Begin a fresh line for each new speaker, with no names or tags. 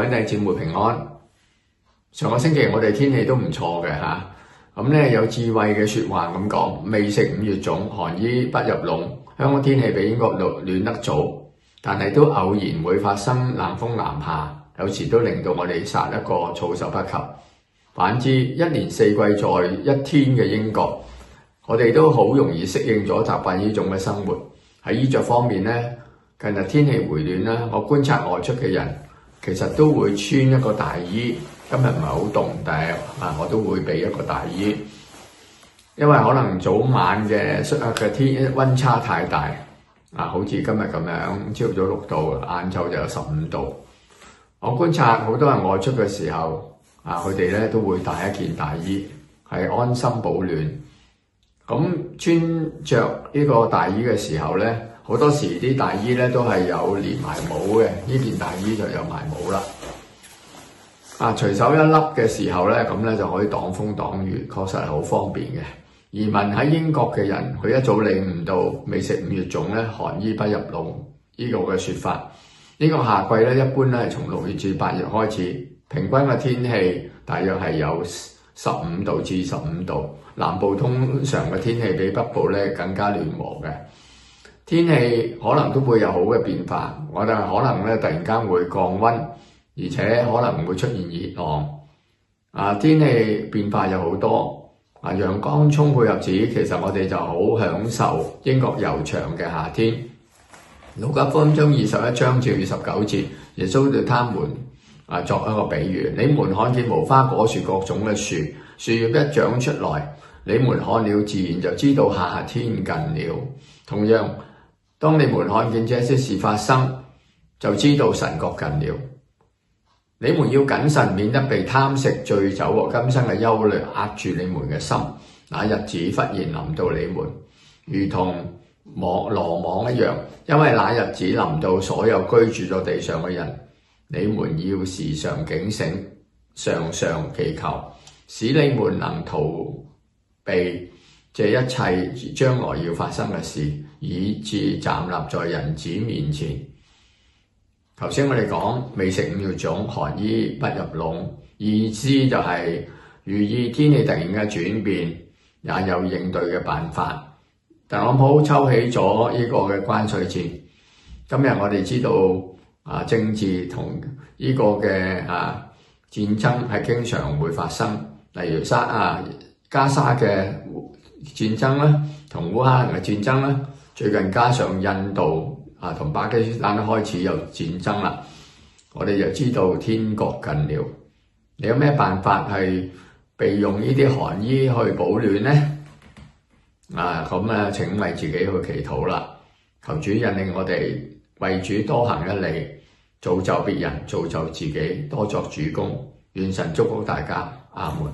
位弟兄姊妹平安。上個星期我哋天氣都唔錯嘅嚇，有智慧嘅説話咁講：未食5月粽，寒衣不入籠。香港天氣比英國暖得早，但係都偶然會發生冷風南下，有時都令到我哋殺一個措手不及。反之，一年四季在一天嘅英國，我哋都好容易適應咗習慣呢種嘅生活。喺衣着方面呢，近日天氣回暖啦，我觀察外出嘅人其實都會穿一個大衣。今日唔係好凍，但係我都會備一個大衣，因為可能早晚嘅天溫差太大好似今日咁樣，朝早6度，晏晝就有15度。我觀察好多人外出嘅時候佢哋咧都會帶一件大衣，係安心保暖。咁穿着呢個大衣嘅時候咧，好多時啲大衣咧都係有連埋帽嘅，呢件大衣就有埋帽啦。隨手一笠嘅時候咧，咁咧就可以擋風擋雨，確實係好方便嘅。移民喺英國嘅人，佢一早領悟到未食5月粽咧，寒衣不入籠呢個嘅説法。呢個夏季咧，一般咧係從6月至8月開始，平均嘅天氣大約係有15度至15度。南部通常嘅天氣比北部咧更加暖和嘅。天氣可能都會有好嘅變化，我哋可能咧突然間會降溫，而且可能會出現熱浪。天氣變化有好多。陽光充沛入子，其實我哋就好享受英國悠長嘅夏天。路加福音章21章至29節，耶穌對他們作一個比喻：你們看見無花果樹各種嘅樹，樹葉一長出來，你們看了自然就知道夏天近了。同樣，當你們看見這些事發生，就知道神國近了。你們要謹慎，免得被貪食、醉酒和今生嘅憂慮壓住你們嘅心。那日子忽然臨到你們，如同羅網一樣，因為那日子臨到所有居住在地上嘅人。你們要時常警醒，常常祈求，使你們能逃避這一切將來要發生嘅事，以致站立在人子面前。頭先我哋講未食5月粽，寒衣不入籠，意思就係寓意天氣突然嘅轉變，也有應對嘅辦法。特朗普抽起咗呢個嘅關稅戰，今日我哋知道政治同呢個嘅戰爭係經常會發生，例如加沙嘅戰爭啦，同烏克蘭嘅戰爭啦，最近加上印度同巴基斯坦都開始有戰爭啦，我哋就知道天國近了。你有咩辦法係備用呢啲寒衣去保暖呢？請為自己去祈禱啦，求主引領我哋為主多行一里，造就別人，造就自己，多作主工。願神祝福大家，阿門。